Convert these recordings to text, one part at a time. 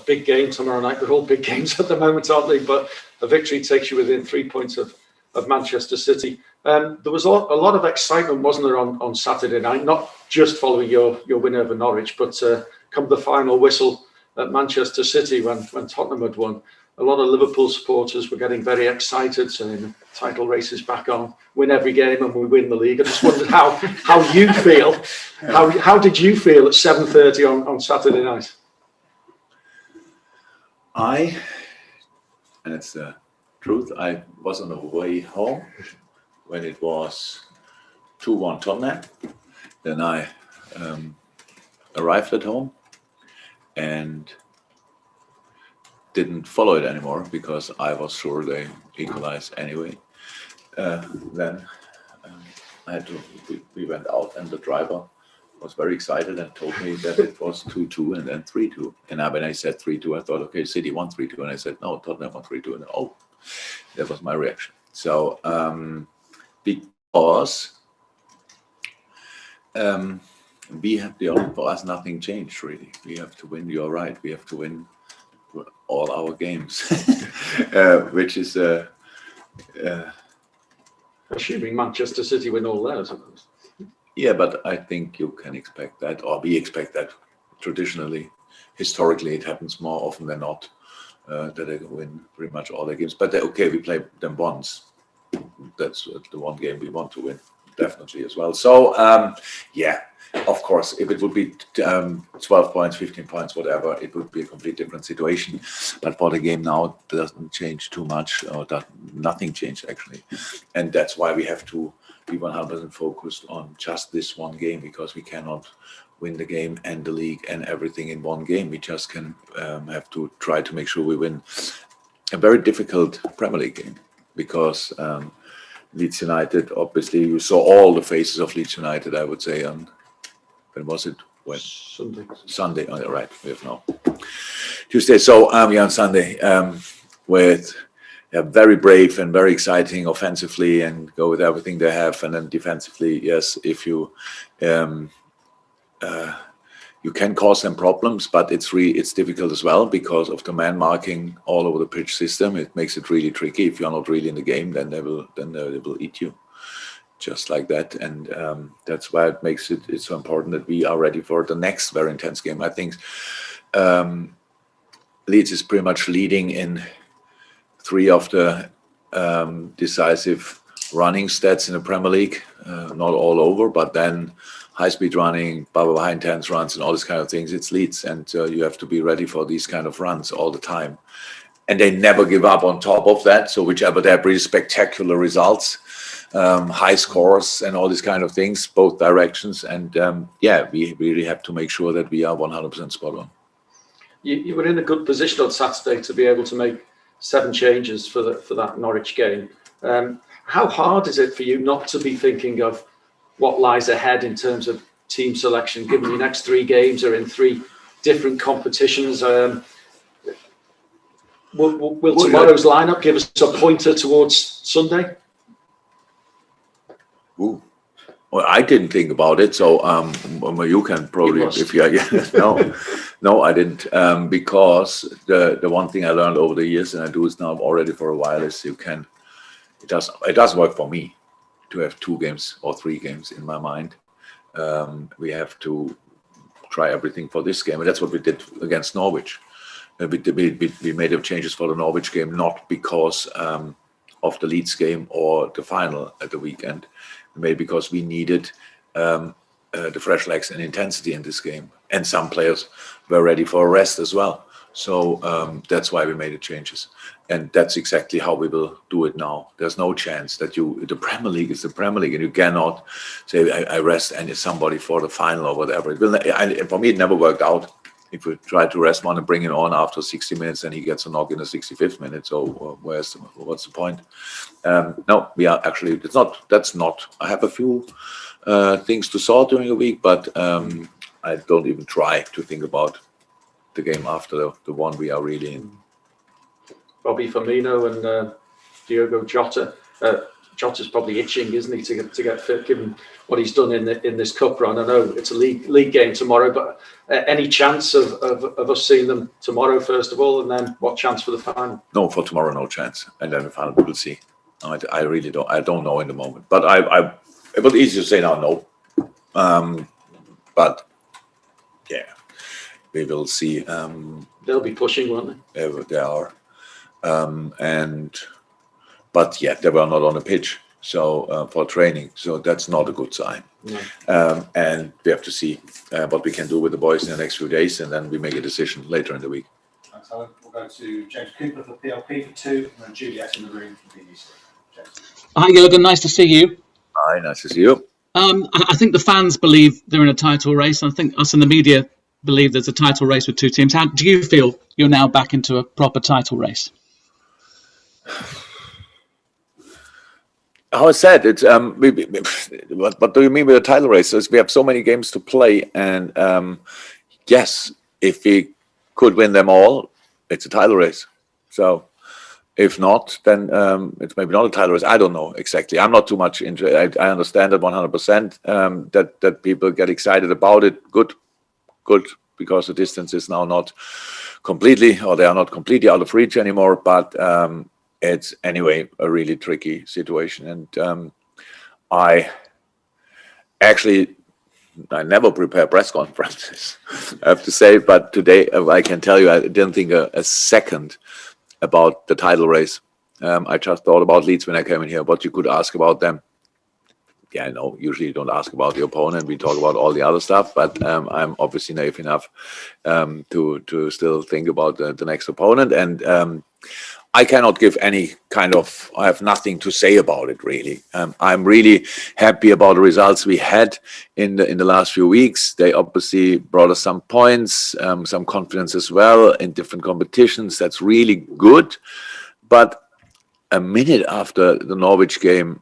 big game tomorrow night. They're all big games at the moment, aren't they? But a victory takes you within 3 points of Manchester City. There was a lot of excitement, wasn't there, on Saturday night? Not just following your win over Norwich, but come the final whistle at Manchester City when Tottenham had won. A lot of Liverpool supporters were getting very excited, saying the title race is back on, win every game and we win the league. I just wondered how you feel. How did you feel at 7:30 on Saturday night? And it's the truth, I was on the way home when it was 2-1 Tottenham. Then I arrived at home and didn't follow it anymore because I was sure they equalized anyway. Then we went out and the driver was very excited and told me that it was 2-2 and then 3-2. And when I said 3-2, I thought, okay, City won 3-2. And I said, no, Tottenham won 3-2. And that was my reaction. So because we have for us, nothing changed really. We have to win, you're right. We have to win all our games, which is assuming Manchester City win all theirs, of course. Yeah, but I think you can expect that, or we expect that. Traditionally, historically, it happens more often than not that they win pretty much all their games. But okay, we play them once. That's the one game we want to win, definitely as well. So yeah, of course, if it would be 12 points, 15 points, whatever, it would be a completely different situation. But for the game now, it doesn't change too much, or nothing changed actually. And that's why we have to be 100% focused on just this one game, because we cannot win the game and the league and everything in one game. We just can have to try to make sure we win a very difficult Premier League game, because Leeds United, obviously, you saw all the faces of Leeds United, I would say, on, when was it? When? Sunday. Oh, right, we have now Tuesday. So yeah, on Sunday, with very brave and very exciting offensively and go with everything they have, and then defensively, yes, if you you can cause them problems, but it's difficult as well because of the man marking all over the pitch system. It makes it really tricky. If you're not really in the game, then they will eat you, just like that. And that's why it makes it's so important that we are ready for the next very intense game. I think Leeds is pretty much leading in 3 of the decisive running stats in the Premier League. Not all over, but then high-speed running, high intense runs, and all these kind of things. It's Leeds, and you have to be ready for these kind of runs all the time. And they never give up on top of that. So whichever they have really spectacular results, high scores, and all these kind of things, both directions. And yeah, we really have to make sure that we are 100% spot on. You were in a good position on Saturday to be able to make 7 changes for that Norwich game. How hard is it for you not to be thinking of what lies ahead in terms of team selection, given your next 3 games are in 3 different competitions? Will tomorrow's lineup give us a pointer towards Sunday? Ooh. Well, I didn't think about it, so you can probably, if you, no, I didn't, because the one thing I learned over the years, and I do it now already for a while, is it does work for me to have 2 games or 3 games in my mind. We have to try everything for this game, and that's what we did against Norwich. We made the changes for the Norwich game, not because of the Leeds game or the final at the weekend. We made because we needed the fresh legs and intensity in this game, and some players were ready for a rest as well. So that's why we made the changes, and that's exactly how we will do it now. There's no chance that the Premier League is the Premier League, and you cannot say I rest and it's somebody for the final or whatever. For me, it never worked out. If we try to rest one and bring it on after 60 minutes, and he gets a knock in the 65th minute, so what's the point? No, we are actually. That's not. I have a few things to sort during the week, but I don't even try to think about the game after the one we are really in. Bobby Firmino and Diogo Jota. Jota's probably itching, isn't he, to get fit, given what he's done in this cup run. I know it's a league game tomorrow, but any chance of us seeing them tomorrow first of all, and then what chance for the final? No, for tomorrow, no chance, and then the final we will see. I really don't. I don't know in the moment, but it was easy to say now, no. But yeah, we will see. They'll be pushing, won't they? They are, but yeah, they were not on the pitch, so for training, so that's not a good sign. No. And we have to see what we can do with the boys in the next few days, and then we make a decision later in the week. Thanks, Alan. We'll go to James Cooper for PLP for 2, and then Juliet in the room for BBC. James. Hi, Jürgen. Nice to see you. Hi, nice to see you. I think the fans believe they're in a title race. I think us in the media believe there's a title race with two teams. How do you feel you're now back into a proper title race? How I said, it's what do you mean with a title race? We have so many games to play, and yes, if we could win them all, it's a title race. So if not, then it's maybe not a title race. I don't know exactly. I'm not too much into it. I understand it 100%, that people get excited about it. Good, because the distance is now not completely, or they are not completely out of reach anymore. But it's anyway a really tricky situation. And I never prepare press conferences, I have to say. But today I can tell you I didn't think a second about the title race. I just thought about Leeds when I came in here, what you could ask about them. Yeah, I know, usually you don't ask about the opponent. We talk about all the other stuff, but I'm obviously naive enough to still think about the next opponent. And I cannot give any kind of, I have nothing to say about it, really. I'm really happy about the results we had in the last few weeks. They obviously brought us some points, some confidence as well in different competitions. That's really good. But a minute after the Norwich game,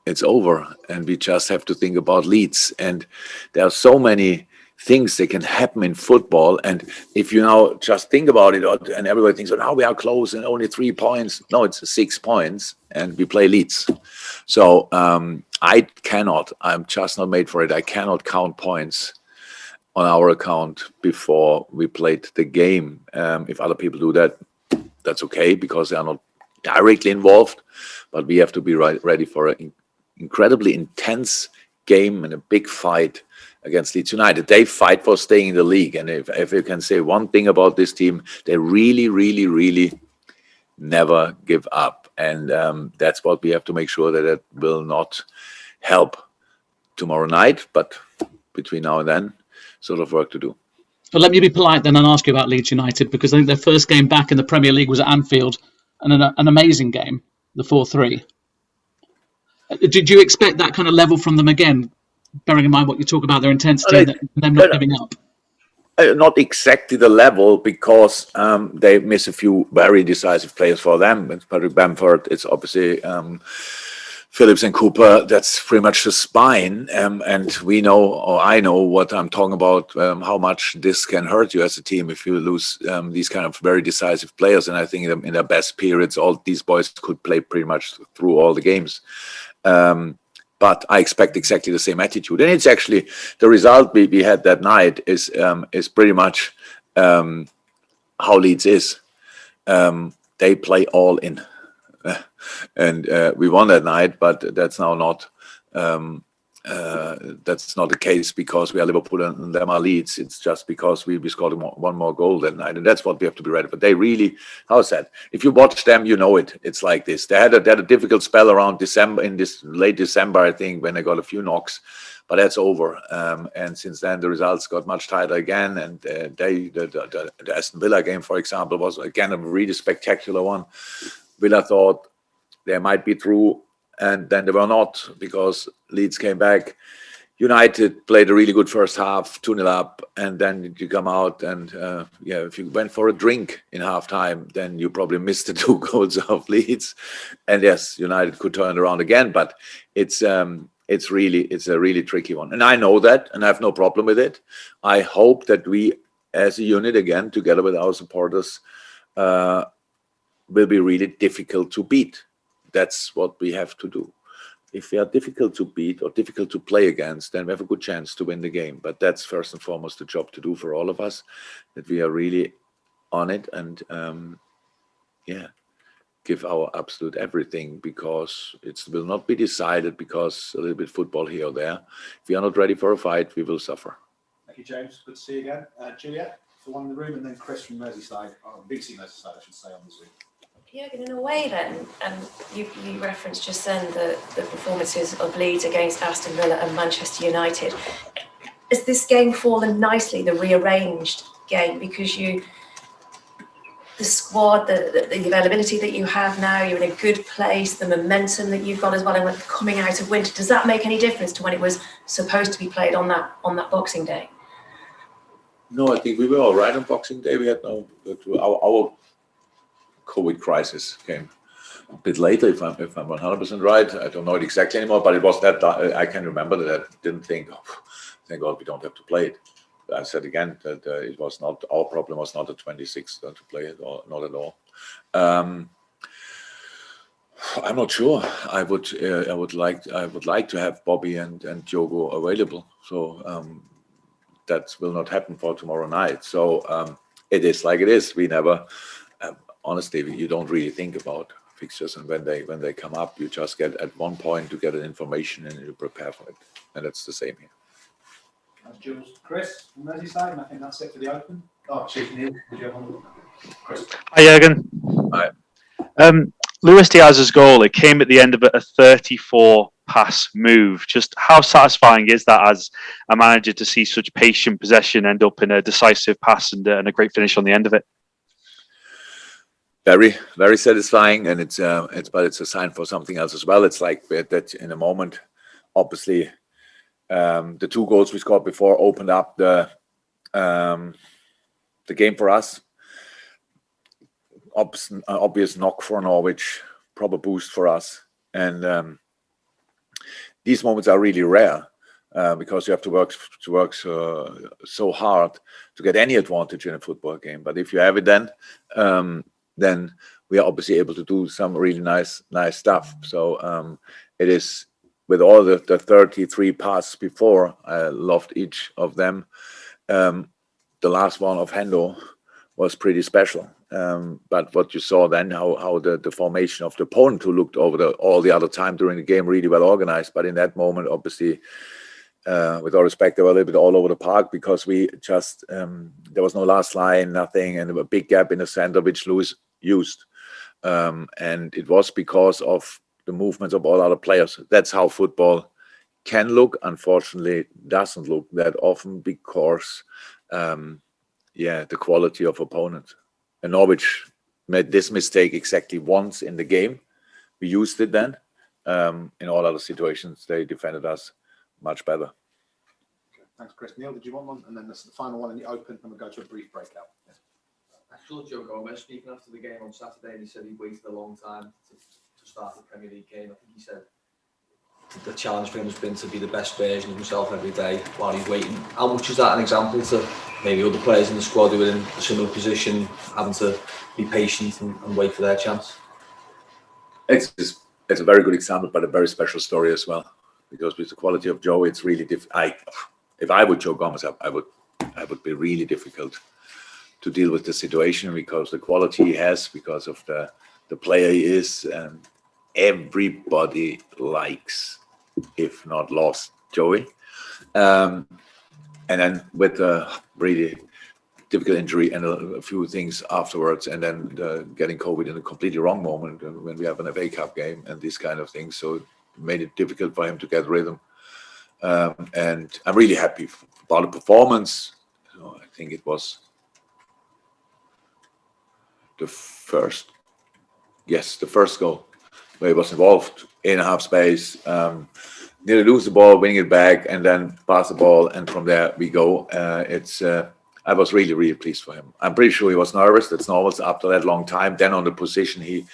it's over, and we just have to think about Leeds. And there are so many things that can happen in football, and if you now just think about it, and everybody thinks, oh, now we are close and only 3 points. No, it's 6 points, and we play Leeds. So I'm just not made for it. I cannot count points on our account before we played the game. If other people do that, that's okay, because they are not directly involved, but we have to be ready for an incredibly intense game and a big fight against Leeds United. They fight for staying in the league, and if you can say one thing about this team, they really, really, really never give up, and that's what we have to make sure that it will not help tomorrow night, but between now and then, sort of work to do. But let me be polite then and ask you about Leeds United, because I think their first game back in the Premier League was at Anfield, and an amazing game, the 4-3. Did you expect that kind of level from them again, bearing in mind what you talk about, their intensity and them not giving up? Not exactly the level, because they miss a few very decisive players for them. It's Patrick Bamford, it's obviously Phillips and Cooper. That's pretty much the spine. And we know, or I know what I'm talking about, how much this can hurt you as a team if you lose these kind of very decisive players. And I think in their best periods, all these boys could play pretty much through all the games. But I expect exactly the same attitude, and it's actually the result we had that night is pretty much how Leeds is. They play all in, and we won that night. But that's now not the case because we are Liverpool and them are Leeds. It's just because we scored one more goal that night, and that's what we have to be ready for. They really, how's that? If you watch them, you know it. It's like this. They had a difficult spell around December, in this late December, I think, when they got a few knocks, but that's over. And since then, the results got much tighter again. And the Aston Villa game, for example, was again a really spectacular one. Villa thought they might be through, and then they were not, because Leeds came back. United played a really good first half, 2-0 up, and then you come out and, if you went for a drink in halftime, then you probably missed the 2 goals of Leeds. And yes, United could turn it around again, but it's a really tricky one. And I know that, and I have no problem with it. I hope that we, as a unit, again, together with our supporters, will be really difficult to beat. that's what we have to do. If we are difficult to beat or difficult to play against, then we have a good chance to win the game. But that's first and foremost the job to do for all of us, that we are really on it and give our absolute everything, because it will not be decided because a little bit football here or there. If we are not ready for a fight, we will suffer. Thank you, James. Good to see you again. Juliet, for one in the room, and then Chris from Merseyside, BC Merseyside, I should say, on the Zoom. Jürgen, in a way then, you referenced just then the performances of Leeds against Aston Villa and Manchester United. Has this game fallen nicely, the rearranged game, because the squad, the availability that you have now, you're in a good place, the momentum that you've got as well, and coming out of winter, does that make any difference to when it was supposed to be played on that Boxing Day? No, I think we were all right on Boxing Day. We had our COVID crisis came a bit later, if I'm 100% right. I don't know it exactly anymore, but it was that I can remember that I didn't think, thank God we don't have to play it. I said again that it was not our problem. Was not the 26th to play it, or not at all. I'm not sure. I would like to have Bobby and Diogo available. So that will not happen for tomorrow night. So it is like it is. We never, honestly, you don't really think about fixtures, and when they come up, you just get at one point to get an information and you prepare for it, and that's the same here. Jules, Chris from Merseyside, and I think that's it for the Open. Oh, actually, Neil, did you have one? Chris. Hi, Jürgen. Hi. Luis Diaz's goal, it came at the end of a 34-pass move. Just how satisfying is that as a manager to see such patient possession end up in a decisive pass and a great finish on the end of it? Very, very satisfying, and it's a sign for something else as well. It's like that in a moment, obviously. The two goals we scored before opened up the game for us. Obvious knock for Norwich, proper boost for us. And these moments are really rare because you have to work so hard to get any advantage in a football game. But if you have it, then we are obviously able to do some really nice stuff. So it is. With all the 33 passes before, I loved each of them. The last one of Hendo was pretty special. But what you saw then, how the formation of the opponent, who looked over all the other time during the game, really well organized. But in that moment, obviously, with all respect, they were a little bit all over the park because we just, there was no last line, nothing, and a big gap in the center, which Luis used. And it was because of the movements of all other players. That's how football can look. Unfortunately, doesn't look that often because, the quality of opponents. And Norwich made this mistake exactly once in the game. We used it then. In all other situations, they defended us much better. Okay, thanks, Chris. Neil, did you want one? And then this is the final one in the Open, and we'll go to a brief breakout. Yeah. I saw Joe Gomez speaking after the game on Saturday, and he said he waited a long time to start the Premier League game. I think he said the challenge for him has been to be the best version of himself every day while he's waiting. How much is that an example to maybe other players in the squad who are in a similar position, having to be patient and wait for their chance? It's a very good example, but a very special story as well. Because with the quality of Joe, it's really difficult. If I would Joe Gomez, I would be really difficult to deal with the situation because the quality he has, because of the player he is, and everybody likes, if not lost, Joey. And then with a really difficult injury and a few things afterwards, and then getting COVID in a completely wrong moment when we have an FA Cup game and these kind of things. So it made it difficult for him to get rhythm. And I'm really happy about the performance. So I think it was the first goal where he was involved in half space, nearly lose the ball, winning it back, and then pass the ball, and from there we go. I was really, really pleased for him. I'm pretty sure he was nervous. That's normal after that long time. Then on the position he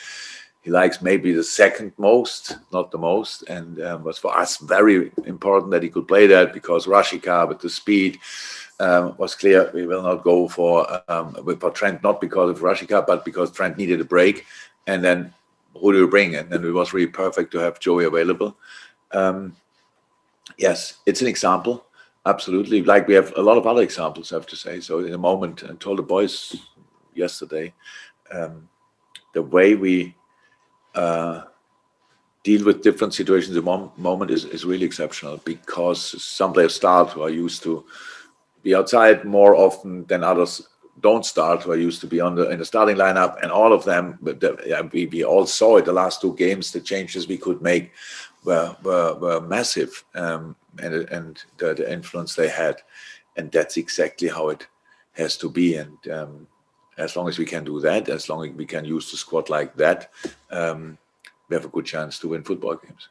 likes maybe the second most, not the most, and was for us very important that he could play that because Rashica with the speed was clear. We will not go for Trent, not because of Rashica, but because Trent needed a break. And then who do you bring? And then it was really perfect to have Joey available. Yes, it's an example. Absolutely. Like we have a lot of other examples, I have to say. So in a moment, I told the boys yesterday, the way we deal with different situations at the moment is really exceptional, because some players start who are used to be outside more often than others don't start, who are used to be in the starting lineup, and all of them, we all saw it the last 2 games, the changes we could make were massive, and the influence they had, and that's exactly how it has to be. And as long as we can do that, as long as we can use the squad like that, we have a good chance to win football games.